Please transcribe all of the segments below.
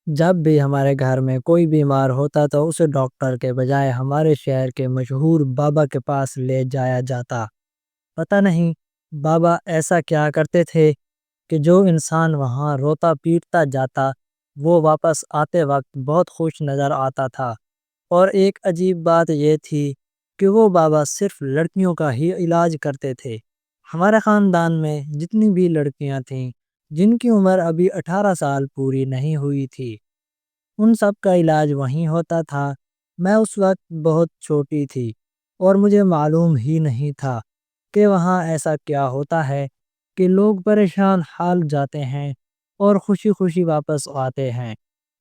جب بھی ہمارے گھر میں کوئی بیمار ہوتا تو اسے ڈاکٹر کے بجائے ہمارے شہر کے مشہور بابا کے پاس لے جایا جاتا۔ پتہ نہیں بابا ایسا کیا کرتے تھے کہ جو انسان وہاں روتا پیٹتا جاتا وہ واپس آتے وقت بہت خوش نظر آتا تھا۔ اور ایک عجیب بات یہ تھی کہ وہ بابا صرف لڑکیوں کا ہی علاج کرتے تھے۔ ہمارے خاندان میں جتنی بھی لڑکیاں تھیں جن کی عمر ابھی 18 سال پوری نہیں ہوئی تھی، ان سب کا علاج وہیں ہوتا تھا۔ میں اس وقت بہت چھوٹی تھی اور مجھے معلوم ہی نہیں تھا کہ وہاں ایسا کیا ہوتا ہے کہ لوگ پریشان حال جاتے ہیں اور خوشی خوشی واپس آتے ہیں۔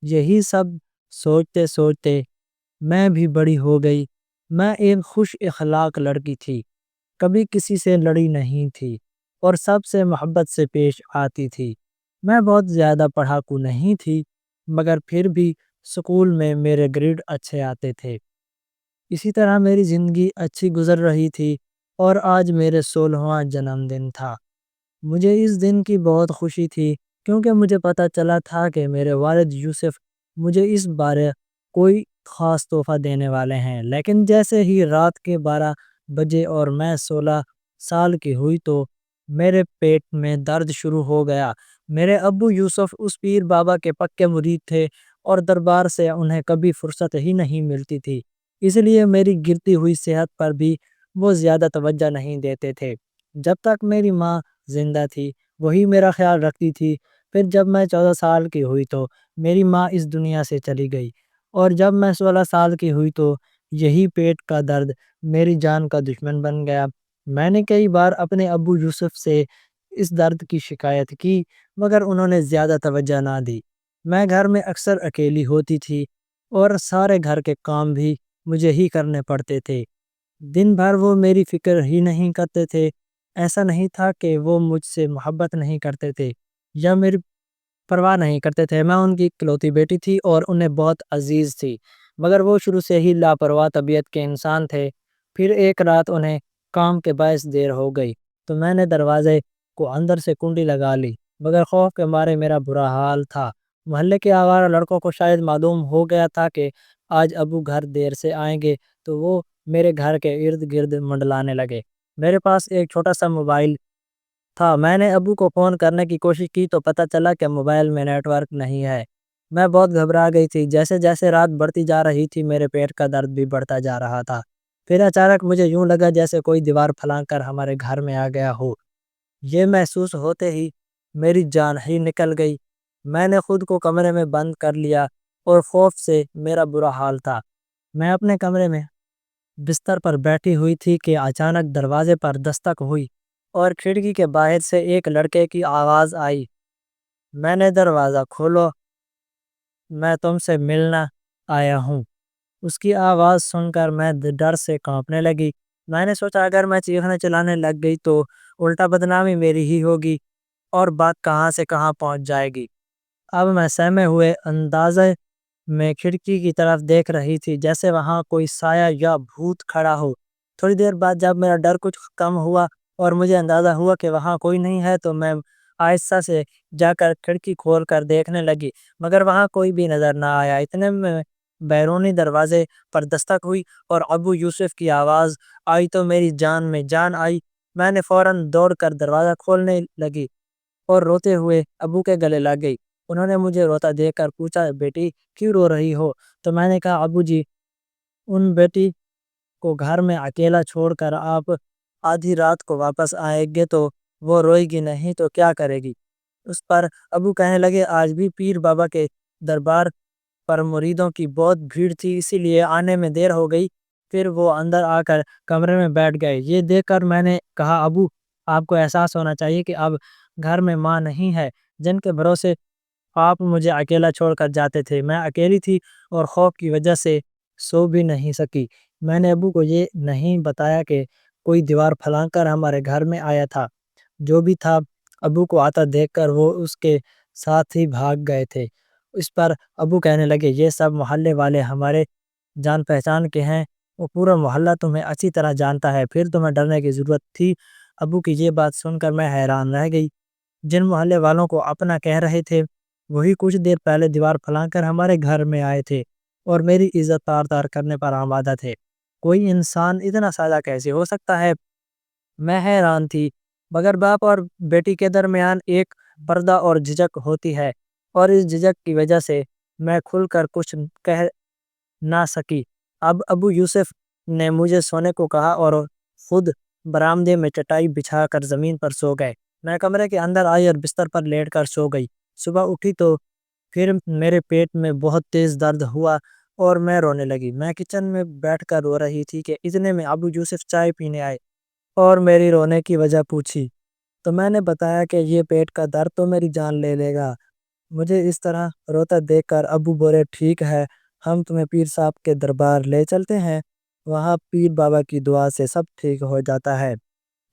یہی سب سوچتے سوچتے میں بھی بڑی ہو گئی۔ میں ایک خوش اخلاق لڑکی تھی، کبھی کسی سے لڑی نہیں تھی اور سب سے محبت سے پیش آتی تھی۔ میں بہت زیادہ پڑھاکو نہیں تھی، مگر پھر بھی سکول میں میرے گریڈ اچھے آتے تھے۔ اسی طرح میری زندگی اچھی گزر رہی تھی اور آج میرے 16واں جنم دن تھا۔ مجھے اس دن کی بہت خوشی تھی کیونکہ مجھے پتہ چلا تھا کہ میرے والد یوسف مجھے اس بارے کوئی خاص تحفہ دینے والے ہیں۔ لیکن جیسے ہی رات کے 12 بجے اور میں 16 سال کی ہوئی تو میرے پیٹ میں درد شروع ہو گیا۔ میرے ابو یوسف اس پیر بابا کے پکے مرید تھے اور دربار سے انہیں کبھی فرصت ہی نہیں ملتی تھی، اس لیے میری گرتی ہوئی صحت پر بھی وہ زیادہ توجہ نہیں دیتے تھے۔ جب تک میری ماں زندہ تھی وہی میرا خیال رکھتی تھی۔ پھر جب میں 14 سال کی ہوئی تو میری ماں اس دنیا سے چلی گئی، اور جب میں 16 سال کی ہوئی تو یہی پیٹ کا درد میری جان کا دشمن بن گیا۔ میں نے کئی بار اپنے ابو یوسف سے اس درد کی شکایت کی، مگر انہوں نے زیادہ توجہ نہ دی۔ میں گھر میں اکثر اکیلی ہوتی تھی اور سارے گھر کے کام بھی مجھے ہی کرنے پڑتے تھے۔ دن بھر وہ میری فکر ہی نہیں کرتے تھے۔ ایسا نہیں تھا کہ وہ مجھ سے محبت نہیں کرتے تھے یا میری پرواہ نہیں کرتے تھے۔ میں ان کی اکلوتی بیٹی تھی اور انہیں بہت عزیز تھی، مگر وہ شروع سے ہی لاپرواہ طبیعت کے انسان تھے۔ پھر ایک رات انہیں کام کے باعث دیر ہو گئی تو میں نے دروازے کو اندر سے کنڈی لگا لی، مگر خوف کے مارے میرا برا حال تھا۔ محلے کے آوارہ لڑکوں کو شاید معلوم ہو گیا تھا کہ آج ابو گھر دیر سے آئیں گے تو وہ میرے گھر کے ارد گرد منڈلانے لگے۔ میرے پاس ایک چھوٹا سا موبائل تھا۔ میں نے ابو کو فون کرنے کی کوشش کی تو پتہ چلا کہ موبائل میں نیٹ ورک نہیں ہے۔ میں بہت گھبرا گئی تھی۔ جیسے جیسے رات بڑھتی جا رہی تھی میرے پیٹ کا درد بھی بڑھتا جا رہا تھا۔ پھر اچانک مجھے یوں لگا جیسے کوئی دیوار پھلانگ کر ہمارے گھر میں آ گیا ہو۔ یہ محسوس ہوتے ہی میری جان ہی نکل گئی۔ میں نے خود کو کمرے میں بند کر لیا اور خوف سے میرا برا حال تھا۔ میں اپنے کمرے میں بستر پر بیٹھی ہوئی تھی کہ اچانک دروازے پر دستک ہوئی اور کھڑکی کے باہر سے ایک لڑکے کی آواز آئی، میں نے دروازہ کھولو، میں تم سے ملنا آیا ہوں۔ اس کی آواز سن کر میں ڈر سے کانپنے لگی۔ میں نے سوچا اگر میں چیخنے چلانے لگ گئی تو الٹا بدنامی میری ہی ہوگی اور بات کہاں سے کہاں پہنچ جائے گی۔ اب میں سہمے ہوئے اندازے میں کھڑکی کی طرف دیکھ رہی تھی جیسے وہاں کوئی سایہ یا بھوت کھڑا ہو۔ تھوڑی دیر بعد جب میرا ڈر کچھ کم ہوا اور مجھے اندازہ ہوا کہ وہاں کوئی نہیں ہے تو میں آہستہ سے جا کر کھڑکی کھول کر دیکھنے لگی، مگر وہاں کوئی بھی نظر نہ آیا۔ اتنے میں بیرونی دروازے پر دستک ہوئی اور ابو یوسف کی آواز آئی تو میری جان میں جان آئی۔ میں نے فوراً دوڑ کر دروازہ کھولنے لگی اور روتے ہوئے ابو کے گلے لگ گئی۔ انہوں نے مجھے روتا دیکھ کر پوچھا، بیٹی کیوں رو رہی ہو؟ تو میں نے کہا، ابو جی، ان بیٹی کو گھر میں اکیلا چھوڑ کر آپ آدھی رات کو واپس آئیں گے تو وہ روئے گی نہیں تو کیا کرے گی؟ اس پر ابو کہنے لگے، آج بھی پیر بابا کے دربار پر مریدوں کی بہت بھیڑ تھی، اسی لیے آنے میں دیر ہو گئی۔ پھر وہ اندر آ کر کمرے میں بیٹھ گئے۔ یہ دیکھ کر میں نے کہا، ابو آپ کو احساس ہونا چاہیے کہ اب گھر میں ماں نہیں ہے جن کے بھروسے آپ مجھے اکیلا چھوڑ کر جاتے تھے۔ میں اکیلی تھی اور خوف کی وجہ سے سو بھی نہیں سکی۔ میں نے ابو کو یہ نہیں بتایا کہ کوئی دیوار پھلانگ کر ہمارے گھر میں آیا تھا۔ جو بھی تھا ابو کو آتا دیکھ کر وہ اس کے ساتھ ہی بھاگ گئے تھے۔ اس پر ابو کہنے لگے، یہ سب محلے والے ہمارے جان پہچان کے ہیں، وہ پورا محلہ تمہیں اچھی طرح جانتا ہے، پھر تمہیں ڈرنے کی ضرورت تھی؟ ابو کی یہ بات سن کر میں حیران رہ گئی۔ جن محلے والوں کو اپنا کہہ رہے تھے وہی کچھ دیر پہلے دیوار پھلانگ کر ہمارے گھر میں آئے تھے اور میری عزت تار تار کرنے پر آمادہ تھے۔ کوئی انسان اتنا سادہ کیسے ہو سکتا ہے؟ میں حیران تھی، مگر باپ اور بیٹی کے درمیان ایک پردہ اور جھجک ہوتی ہے، اور اس جھجک کی وجہ سے میں کھل کر کچھ کہہ نہ سکی۔ اب ابو یوسف نے مجھے سونے کو کہا اور خود برآمدے میں چٹائی بچھا کر زمین پر سو گئے۔ میں کمرے کے اندر آئی اور بستر پر لیٹ کر سو گئی۔ صبح اٹھی تو پھر میرے پیٹ میں بہت تیز درد ہوا اور میں رونے لگی۔ میں کچن میں بیٹھ کر رو رہی تھی کہ اتنے میں ابو یوسف چائے پینے آئے اور میری رونے کی وجہ پوچھی، تو میں نے بتایا کہ یہ پیٹ کا درد تو میری جان لے لے گا۔ مجھے اس طرح روتا دیکھ کر ابو بولے، ٹھیک ہے، ہم تمہیں پیر صاحب کے دربار لے چلتے ہیں، وہاں پیر بابا کی دعا سے سب ٹھیک ہو جاتا ہے۔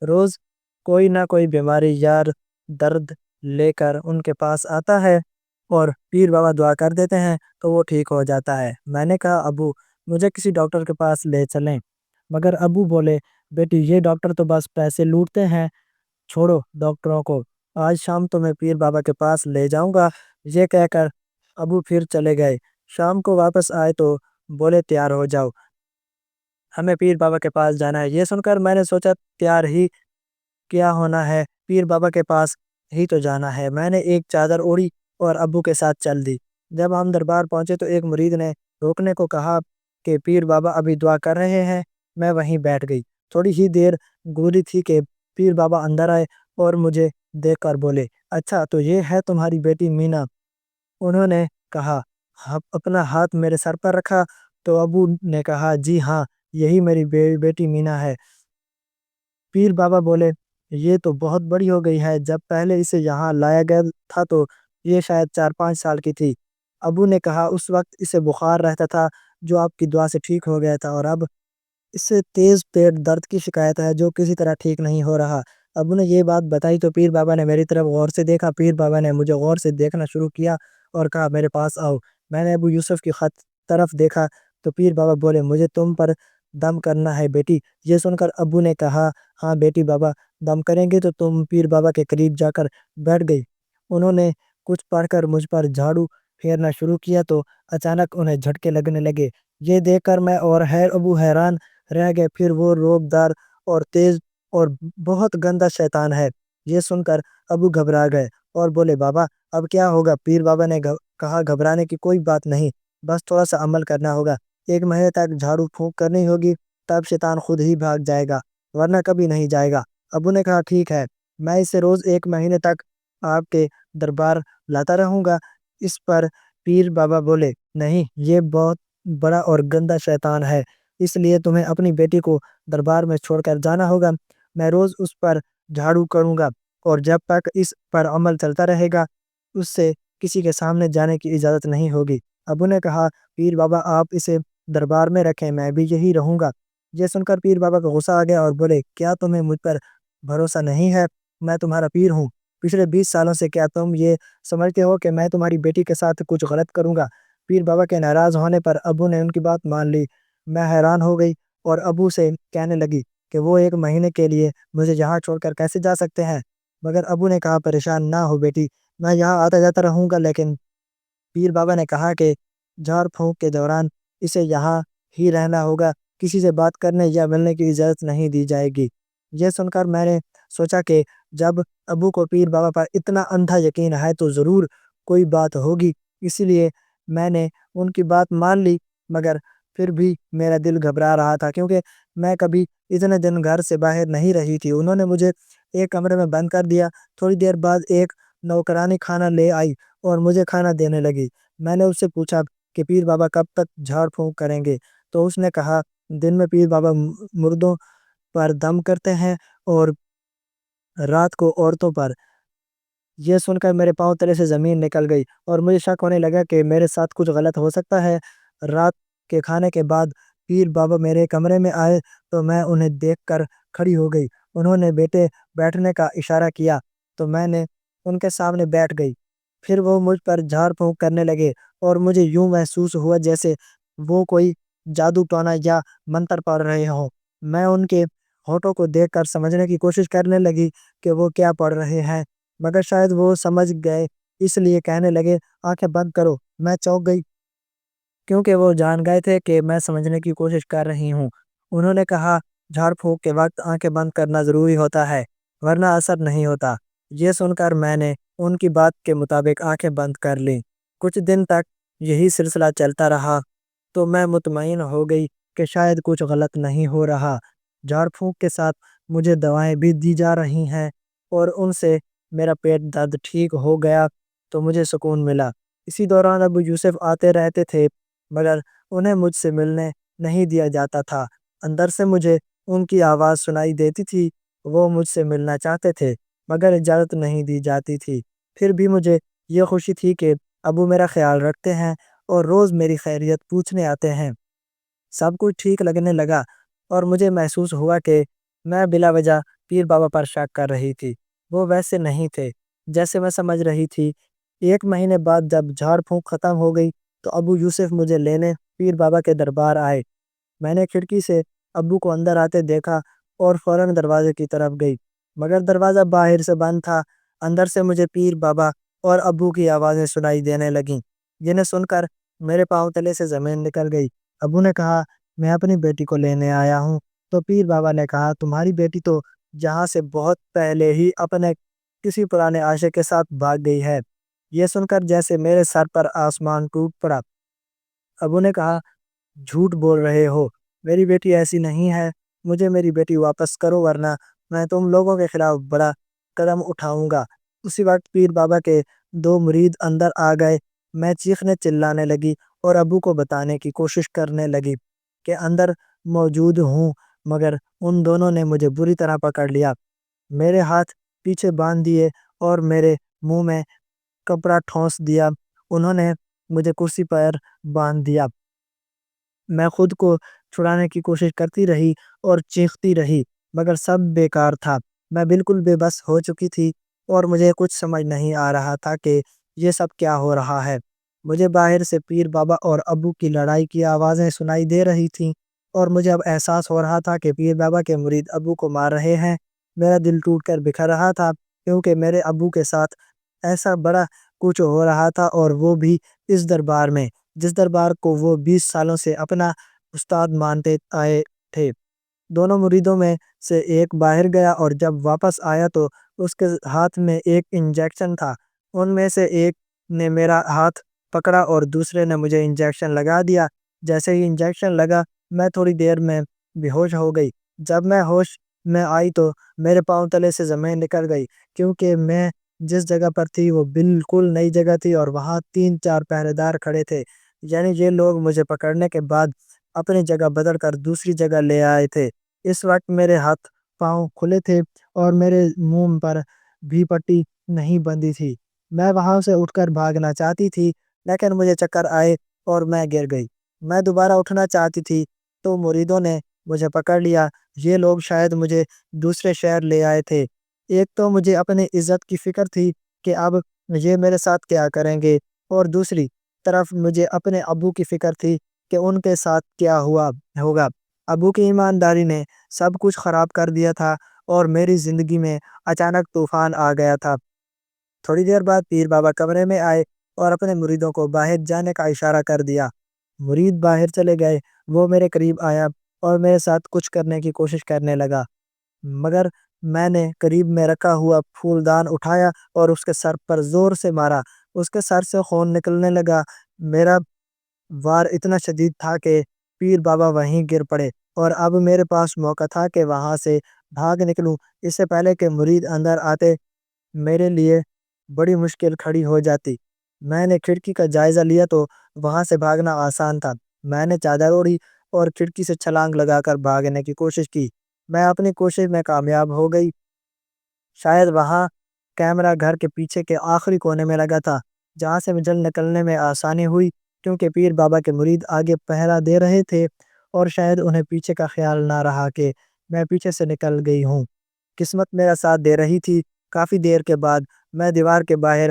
روز کوئی نہ کوئی بیماری یا درد لے کر ان کے پاس آتا ہے اور پیر بابا دعا کر دیتے ہیں تو وہ ٹھیک ہو جاتا ہے۔ میں نے کہا، ابو مجھے کسی ڈاکٹر کے پاس لے چلیں، مگر ابو بولے، بیٹی یہ ڈاکٹر تو بس پیسے لوٹتے ہیں، چھوڑو ڈاکٹروں کو، آج شام تو میں پیر بابا کے پاس لے جاؤں گا۔ یہ کہہ کر ابو پھر چلے گئے۔ شام کو واپس آئے تو بولے، تیار ہو جاؤ، ہمیں پیر بابا کے پاس جانا ہے۔ یہ سن کر میں نے سوچا، تیار ہی کیا ہونا ہے، پیر بابا کے پاس ہی تو جانا ہے۔ میں نے ایک چادر اوڑھی اور ابو کے ساتھ چل دی۔ جب ہم دربار پہنچے تو ایک مرید نے روکنے کو کہا کہ پیر بابا ابھی دعا کر رہے ہیں۔ میں وہیں بیٹھ گئی۔ تھوڑی ہی دیر گزری تھی کہ پیر بابا اندر آئے اور مجھے دیکھ کر بولے، اچھا تو یہ ہے تمہاری بیٹی مینا؟ انہوں نے کہا، اپنا ہاتھ میرے سر پر رکھا تو ابو نے کہا، جی ہاں، یہی میری بیٹی مینا ہے۔ پیر بابا بولے، یہ تو بہت بڑی ہو گئی ہے، جب پہلے اسے یہاں لایا گیا تھا تو یہ شاید 4-5 سال کی تھی۔ ابو نے کہا، اس وقت اسے بخار رہتا تھا جو آپ کی دعا سے ٹھیک ہو گیا تھا، اور اب اس سے تیز پیٹ درد کی شکایت ہے جو کسی طرح ٹھیک نہیں ہو رہا۔ ابو نے یہ بات بتائی تو پیر بابا نے میری طرف غور سے دیکھا۔ پیر بابا نے مجھے غور سے دیکھنا شروع کیا اور کہا، میرے پاس آؤ۔ میں نے ابو یوسف کی خط طرف دیکھا تو پیر بابا بولے، مجھے تم پر دم کرنا ہے بیٹی۔ یہ سن کر ابو نے کہا، ہاں بیٹی بابا دم کریں گے۔ تو تم پیر بابا کے قریب جا کر بیٹھ گئی۔ انہوں نے کچھ پڑھ کر مجھ پر جھاڑو پھیرنا شروع کیا تو اچانک انہیں جھٹکے لگنے لگے۔ یہ دیکھ کر میں اور ابو حیران رہ گئے۔ پھر وہ روب دار اور تیز اور بہت گندا شیطان ہے۔ یہ سن کر ابو گھبرا گئے اور بولے، بابا اب کیا ہوگا؟ پیر بابا نے کہا، گھبرانے کی کوئی بات نہیں، بس تھوڑا سا عمل کرنا ہوگا، 1 مہینے تک جھاڑو پھونک کرنی ہوگی، تب شیطان خود ہی بھاگ جائے گا، ورنہ کبھی نہیں جائے گا۔ ابو نے کہا، ٹھیک ہے، میں اسے روز 1 مہینے تک آپ کے دربار لاتا رہوں گا۔ اس پر پیر بابا بولے، نہیں، یہ بہت بڑا اور گندا شیطان ہے، اس لیے تمہیں اپنی بیٹی کو دربار میں چھوڑ کر جانا ہوگا۔ میں روز اس پر جھاڑو کروں گا اور جب تک اس پر عمل چلتا رہے گا اس سے کسی کے سامنے جانے کی اجازت نہیں ہوگی۔ ابو نے کہا، پیر بابا آپ اسے دربار میں رکھیں، میں بھی یہی رہوں گا۔ یہ سن کر پیر بابا کو غصہ آ گیا اور بولے، کیا تمہیں مجھ پر بھروسہ نہیں ہے؟ میں تمہارا پیر ہوں۔ پچھلے 20 سالوں سے کیا تم یہ سمجھتے ہو کہ میں تمہاری بیٹی کے ساتھ کچھ غلط کروں گا؟ پیر بابا کے ناراض ہونے پر ابو نے ان کی بات مان لی۔ میں حیران ہو گئی اور ابو سے کہنے لگی کہ وہ 1 مہینے کے لیے مجھے یہاں چھوڑ کر کیسے جا سکتے ہیں؟ مگر ابو نے کہا، پریشان نہ ہو بیٹی، میں یہاں آتا جاتا رہوں گا، لیکن پیر بابا نے کہا کہ جھاڑ پھونک کے دوران اسے یہاں ہی رہنا ہوگا، کسی سے بات کرنے یا ملنے کی اجازت نہیں دی جائے گی۔ یہ سن کر میں نے سوچا کہ جب ابو کو پیر بابا پر اتنا اندھا یقین ہے تو ضرور کوئی بات ہوگی، اسی لیے میں نے ان کی بات مان لی۔ مگر پھر بھی میرا دل گھبرا رہا تھا کیونکہ میں کبھی اتنے دن گھر سے باہر نہیں رہی تھی۔ انہوں نے مجھے ایک کمرے میں بند کر دیا۔ تھوڑی دیر بعد ایک نوکرانی کھانا لے آئی اور مجھے کھانا دینے لگی۔ میں نے اس سے پوچھا کہ پیر بابا کب تک جھاڑ پھونک کریں گے؟ تو اس نے کہا، دن میں پیر بابا مردوں پر دم کرتے ہیں اور رات کو عورتوں پر۔ یہ سن کر میرے پاؤں تلے سے زمین نکل گئی اور مجھے شک ہونے لگا کہ میرے ساتھ کچھ غلط ہو سکتا ہے۔ رات کے کھانے کے بعد پیر بابا میرے کمرے میں آئے تو میں انہیں دیکھ کر کھڑی ہو گئی۔ انہوں نے بیٹھنے کا اشارہ کیا تو میں نے ان کے سامنے بیٹھ گئی۔ پھر وہ مجھ پر جھاڑ پھونک کرنے لگے اور مجھے یوں محسوس ہوا جیسے وہ کوئی جادو ٹونا یا منتر پڑھ رہے ہوں۔ میں ان کے ہونٹوں کو دیکھ کر سمجھنے کی کوشش کرنے لگی کہ وہ کیا پڑھ رہے ہیں، مگر شاید وہ سمجھ گئے اس لیے کہنے لگے آنکھیں بند کرو۔ میں چونک گئی کیونکہ وہ جان گئے تھے کہ میں سمجھنے کی کوشش کر رہی ہوں۔ انہوں نے کہا جھاڑ پھونک کے وقت آنکھیں بند کرنا ضروری ہوتا ہے ورنہ اثر نہیں ہوتا۔ یہ سن کر میں نے ان کی بات کے مطابق آنکھیں بند کر لیں۔ کچھ دن تک یہی سلسلہ چلتا رہا تو میں مطمئن ہو گئی کہ شاید کچھ غلط نہیں ہو رہا۔ جھاڑ پھونک کے ساتھ مجھے دوائیں بھی دی جا رہی ہیں اور ان سے میرا پیٹ درد ٹھیک ہو گیا تو مجھے سکون ملا۔ اسی دوران ابو یوسف آتے رہتے تھے مگر انہیں مجھ سے ملنے نہیں دیا جاتا تھا۔ اندر سے مجھے ان کی آواز سنائی دیتی تھی، وہ مجھ سے ملنا چاہتے تھے مگر اجازت نہیں دی جاتی تھی۔ پھر بھی مجھے یہ خوشی تھی کہ ابو میرا خیال رکھتے ہیں اور روز میری خیریت پوچھنے آتے ہیں۔ سب کچھ ٹھیک لگنے لگا اور مجھے محسوس ہوا کہ میں بلا وجہ پیر بابا پر شک کر رہی تھی۔ وہ ویسے نہیں تھے جیسے میں سمجھ رہی تھی۔ 1 مہینے بعد جب جھاڑ پھونک ختم ہو گئی تو ابو یوسف مجھے لینے پیر بابا کے دربار آئے۔ میں نے کھڑکی سے ابو کو اندر آتے دیکھا اور فوراً دروازے کی طرف گئی مگر دروازہ باہر سے بند تھا۔ اندر سے مجھے پیر بابا اور ابو کی آوازیں سنائی دینے لگیں جنہیں سن کر میرے پاؤں تلے سے زمین نکل گئی۔ ابو نے کہا میں اپنی بیٹی کو لینے آیا ہوں تو پیر بابا نے کہا تمہاری بیٹی تو جہاں سے بہت پہلے ہی اپنے کسی پرانے عاشق کے ساتھ بھاگ گئی ہے۔ یہ سن کر جیسے میرے سر پر آسمان ٹوٹ پڑا۔ ابو نے کہا جھوٹ بول رہے ہو، میری بیٹی ایسی نہیں ہے، مجھے میری بیٹی واپس کرو ورنہ میں تم لوگوں کے خلاف بڑا قدم اٹھاؤں گا۔ اسی وقت پیر بابا کے 2 مرید اندر آ گئے۔ میں چیخنے چلانے لگی اور ابو کو بتانے کی کوشش کرنے لگی کہ اندر موجود ہوں مگر ان دونوں نے مجھے بری طرح پکڑ لیا، میرے ہاتھ پیچھے باندھ دیے اور میرے منہ میں کپڑا ٹھونس دیا۔ انہوں نے مجھے کرسی پر باندھ دیا۔ میں خود کو چھڑانے کی کوشش کرتی رہی اور چیختی رہی مگر سب بیکار تھا۔ میں بالکل بے بس ہو چکی تھی اور مجھے کچھ سمجھ نہیں آ رہا تھا کہ یہ سب کیا ہو رہا ہے۔ مجھے باہر سے پیر بابا اور ابو کی لڑائی کی آوازیں سنائی دے رہی تھیں اور مجھے اب احساس ہو رہا تھا کہ پیر بابا کے مرید ابو کو مار رہے ہیں۔ میرا دل ٹوٹ کر بکھر رہا تھا کیونکہ میرے ابو کے ساتھ ایسا بڑا کچھ ہو رہا تھا اور وہ بھی اس دربار میں، جس دربار کو وہ 20 سالوں سے اپنا استاد مانتے آئے تھے۔ دونوں مریدوں میں سے ایک باہر گیا اور جب واپس آیا تو اس کے ہاتھ میں ایک انجیکشن تھا۔ ان میں سے ایک نے میرا ہاتھ پکڑا اور دوسرے نے مجھے انجیکشن لگا دیا۔ جیسے ہی انجیکشن لگا میں تھوڑی دیر میں بے ہوش ہو گئی۔ جب میں ہوش میں آئی تو میرے پاؤں تلے سے زمین نکل گئی کیونکہ میں جس جگہ پر تھی وہ بالکل نئی جگہ تھی اور وہاں 3-4 پہرے دار کھڑے تھے، یعنی یہ لوگ مجھے پکڑنے کے بعد اپنی جگہ بدل کر دوسری جگہ لے آئے تھے۔ اس وقت میرے ہاتھ پاؤں کھلے تھے اور میرے منہ پر بھی پٹی نہیں بندھی تھی۔ میں وہاں سے اٹھ کر بھاگنا چاہتی تھی لیکن مجھے چکر آئے اور میں گر گئی۔ میں دوبارہ اٹھنا چاہتی تھی تو مریدوں نے مجھے پکڑ لیا۔ یہ لوگ شاید مجھے دوسرے شہر لے آئے تھے۔ ایک تو مجھے اپنی عزت کی فکر تھی کہ اب یہ میرے ساتھ کیا کریں گے اور دوسری طرف مجھے اپنے ابو کی فکر تھی کہ ان کے ساتھ کیا ہوا ہوگا۔ ابو کی ایمانداری نے سب کچھ خراب کر دیا تھا اور میری زندگی میں اچانک طوفان آ گیا تھا۔ تھوڑی دیر بعد پیر بابا کمرے میں آئے اور اپنے مریدوں کو باہر جانے کا اشارہ کر دیا۔ مرید باہر چلے گئے۔ وہ میرے قریب آیا اور میرے ساتھ کچھ کرنے کی کوشش کرنے لگا مگر میں نے قریب میں رکھا ہوا پھولدان اٹھایا اور اس کے سر پر زور سے مارا۔ اس کے سر سے خون نکلنے لگا۔ میرا وار اتنا شدید تھا کہ پیر بابا وہیں گر پڑے اور اب میرے پاس موقع تھا کہ وہاں سے بھاگ نکلوں۔ اس سے پہلے کہ مرید اندر آتے میرے لیے بڑی مشکل کھڑی ہو جاتی۔ میں نے کھڑکی کا جائزہ لیا تو وہاں سے بھاگنا آسان تھا۔ میں نے چادر اوڑھی اور کھڑکی سے چھلانگ لگا کر بھاگنے کی کوشش کی۔ میں اپنی کوشش میں کامیاب ہو گئی۔ شاید وہاں کیمرہ گھر کے پیچھے کے آخری کونے میں لگا تھا جہاں سے مجھے نکلنے میں آسانی ہوئی کیونکہ پیر بابا کے مرید آگے پہرا دے رہے تھے اور شاید انہیں پیچھے کا خیال نہ رہا کہ میں پیچھے سے نکل گئی ہوں۔ قسمت میرا ساتھ دے رہی تھی۔ کافی دیر کے بعد میں دیوار کے باہر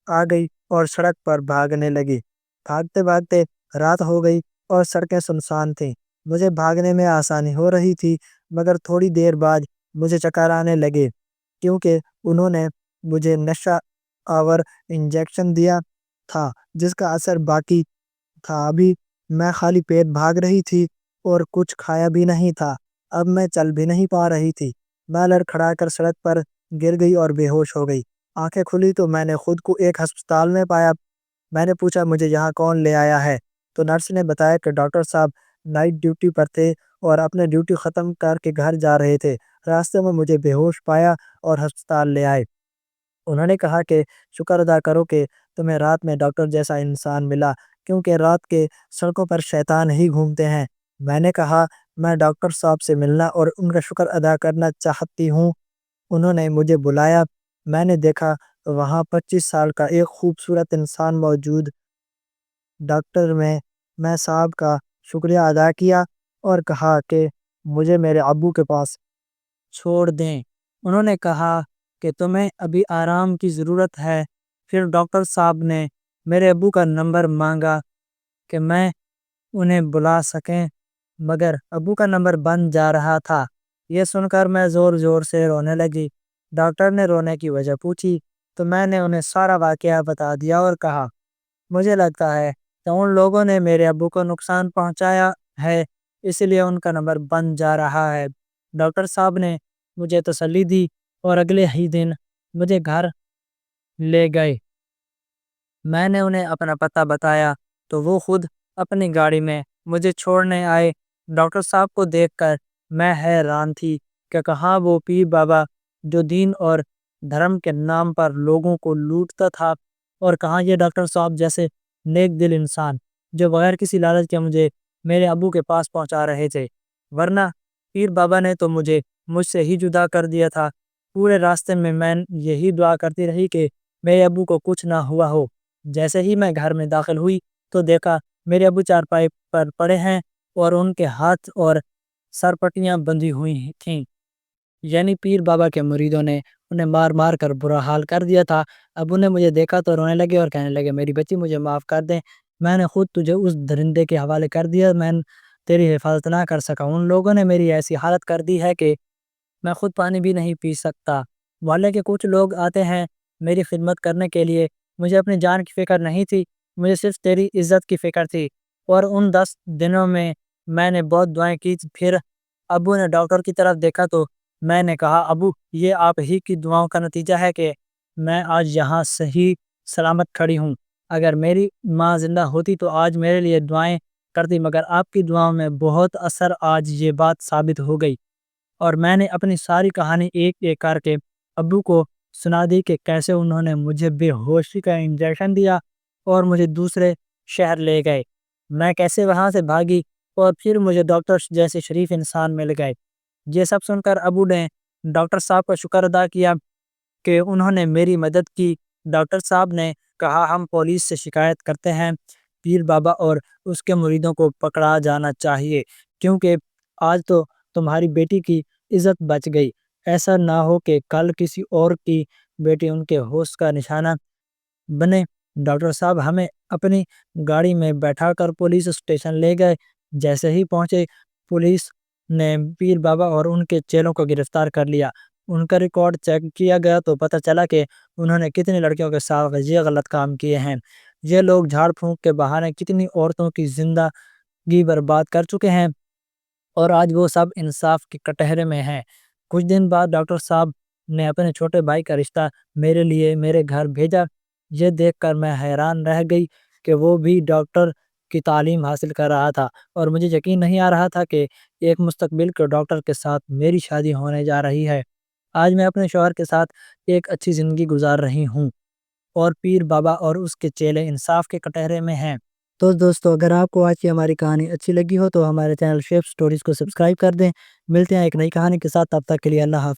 آ گئی اور سڑک پر بھاگنے لگی۔ بھاگتے بھاگتے رات ہو گئی اور سڑکیں سنسان تھیں۔ مجھے بھاگنے میں آسانی ہو رہی تھی مگر تھوڑی دیر بعد مجھے چکر آنے لگے کیونکہ انہوں نے مجھے نشہ آور انجیکشن دیا تھا جس کا اثر باقی تھا۔ ابھی میں خالی پیٹ بھاگ رہی تھی اور کچھ کھایا بھی نہیں تھا۔ اب میں چل بھی نہیں پا رہی تھی۔ میں لڑکھڑا کر سڑک پر گر گئی اور بے ہوش ہو گئی۔ آنکھیں کھلی تو میں نے خود کو ایک ہسپتال میں پایا۔ میں نے پوچھا مجھے یہاں کون لے آیا ہے، تو نرس نے بتایا کہ ڈاکٹر صاحب نائٹ ڈیوٹی پر تھے اور اپنے ڈیوٹی ختم کر کے گھر جا رہے تھے۔ راستے میں مجھے بے ہوش پایا اور ہسپتال لے آئے۔ انہوں نے کہا کہ شکر ادا کرو کہ تمہیں رات میں ڈاکٹر جیسا انسان ملا، کیونکہ رات کے سڑکوں پر شیطان ہی گھومتے ہیں۔ میں نے کہا میں ڈاکٹر صاحب سے ملنا اور ان کا شکر ادا کرنا چاہتی ہوں۔ انہوں نے مجھے بلایا۔ میں نے دیکھا وہاں 25 سال کا ایک خوبصورت انسان موجود۔ ڈاکٹر میں صاحب کا شکریہ ادا کیا اور کہا کہ مجھے میرے ابو کے پاس چھوڑ دیں۔ انہوں نے کہا کہ تمہیں ابھی آرام کی ضرورت ہے۔ پھر ڈاکٹر صاحب نے میرے ابو کا نمبر مانگا کہ میں انہیں بلا سکیں، مگر ابو کا نمبر بند جا رہا تھا۔ یہ سن کر میں زور زور سے رونے لگی۔ ڈاکٹر نے رونے کی وجہ پوچھی تو میں نے انہیں سارا واقعہ بتا دیا اور کہا مجھے لگتا ہے کہ ان لوگوں نے میرے ابو کو نقصان پہنچایا ہے، اس لیے ان کا نمبر بند جا رہا ہے۔ ڈاکٹر صاحب نے مجھے تسلی دی اور اگلے ہی دن مجھے گھر لے گئے۔ میں نے انہیں اپنا پتہ بتایا تو وہ خود اپنی گاڑی میں مجھے چھوڑنے آئے۔ ڈاکٹر صاحب کو دیکھ کر میں حیران تھی کہ کہاں وہ پیر بابا جو دین اور دھرم کے نام پر لوگوں کو لوٹتا تھا، اور کہاں یہ ڈاکٹر صاحب جیسے نیک دل انسان جو بغیر کسی لالچ کے مجھے میرے ابو کے پاس پہنچا رہے تھے، ورنہ پیر بابا نے تو مجھ سے ہی جدا کر دیا تھا۔ پورے راستے میں یہی دعا کرتی رہی کہ میرے ابو کو کچھ نہ ہوا ہو۔ جیسے ہی میں گھر میں داخل ہوئی تو دیکھا میرے ابو چارپائی پر پڑے ہیں اور ان کے ہاتھ اور سر پٹیاں بندھی ہوئی تھیں، یعنی پیر بابا کے مریدوں نے انہیں مار مار کر برا حال کر دیا تھا۔ ابو نے مجھے دیکھا تو رونے لگے اور کہنے لگے میری بچی مجھے معاف کر دیں، میں نے خود تجھے اس درندے کے حوالے کر دیا، میں تیری حفاظت نہ کر سکا۔ ان لوگوں نے میری ایسی حالت کر دی ہے کہ میں خود پانی بھی نہیں پی سکتا۔ والے کے کچھ لوگ آتے ہیں میری خدمت کرنے کے لیے، مجھے اپنی جان کی فکر نہیں تھی، مجھے صرف تیری عزت کی فکر تھی۔ اور ان 10 دنوں میں نے بہت دعائیں کی۔ پھر ابو نے ڈاکٹر کی طرف دیکھا تو میں نے کہا ابو یہ آپ ہی کی دعاؤں کا نتیجہ ہے کہ میں آج یہاں صحیح سلامت کھڑی ہوں۔ اگر میری ماں زندہ ہوتی تو آج میرے لیے دعائیں کرتی، مگر آپ کی دعاؤں میں بہت اثر، آج یہ بات ثابت ہو گئی۔ اور میں نے اپنی ساری کہانی ایک ایک کر کے ابو کو سنا دی کہ کیسے انہوں نے مجھے بے ہوشی کا انجیکشن دیا اور مجھے دوسرے شہر لے گئے، میں کیسے وہاں سے بھاگی اور پھر مجھے ڈاکٹر جیسے شریف انسان مل گئے۔ یہ سب سن کر ابو نے ڈاکٹر صاحب کا شکر ادا کیا کہ انہوں نے میری مدد کی۔ ڈاکٹر صاحب نے کہا ہم پولیس سے شکایت کرتے ہیں، پیر بابا اور اس کے مریدوں کو پکڑا جانا چاہیے، کیونکہ آج تو تمہاری بیٹی کی عزت بچ گئی، ایسا نہ ہو کہ کل کسی اور کی بیٹی ان کے ہوش کا نشانہ بنے۔ ڈاکٹر صاحب ہمیں اپنی گاڑی میں بیٹھا کر پولیس اسٹیشن لے گئے۔ جیسے ہی پہنچے پولیس نے پیر بابا اور ان کے چیلوں کو گرفتار کر لیا۔ ان کا ریکارڈ چیک کیا گیا تو پتہ چلا کہ انہوں نے کتنی لڑکیوں کے ساتھ یہ غلط کام کیے ہیں۔ یہ لوگ جھاڑ پھونک کے بہانے کتنی عورتوں کی زندگی برباد کر چکے ہیں، اور آج وہ سب انصاف کے کٹہرے میں ہیں۔ کچھ دن بعد ڈاکٹر صاحب نے اپنے چھوٹے بھائی کا رشتہ میرے لیے میرے گھر بھیجا۔ یہ دیکھ کر میں حیران رہ گئی کہ وہ بھی ڈاکٹر کی تعلیم حاصل کر رہا تھا، اور مجھے یقین نہیں آ رہا تھا کہ ایک مستقبل کے ڈاکٹر کے ساتھ میری شادی ہونے جا رہی ہے۔ آج میں اپنے شوہر کے ساتھ ایک اچھی زندگی گزار رہی ہوں، اور پیر بابا اور اس کے چیلے انصاف کے کٹہرے میں ہیں۔ تو دوستو اگر آپ کو آج کی ہماری کہانی اچھی لگی ہو تو ہمارے چینل شیپ سٹوریز کو سبسکرائب کر دیں۔ ملتے ہیں ایک نئی کہانی کے ساتھ، تب تک کے لیے اللہ حافظ۔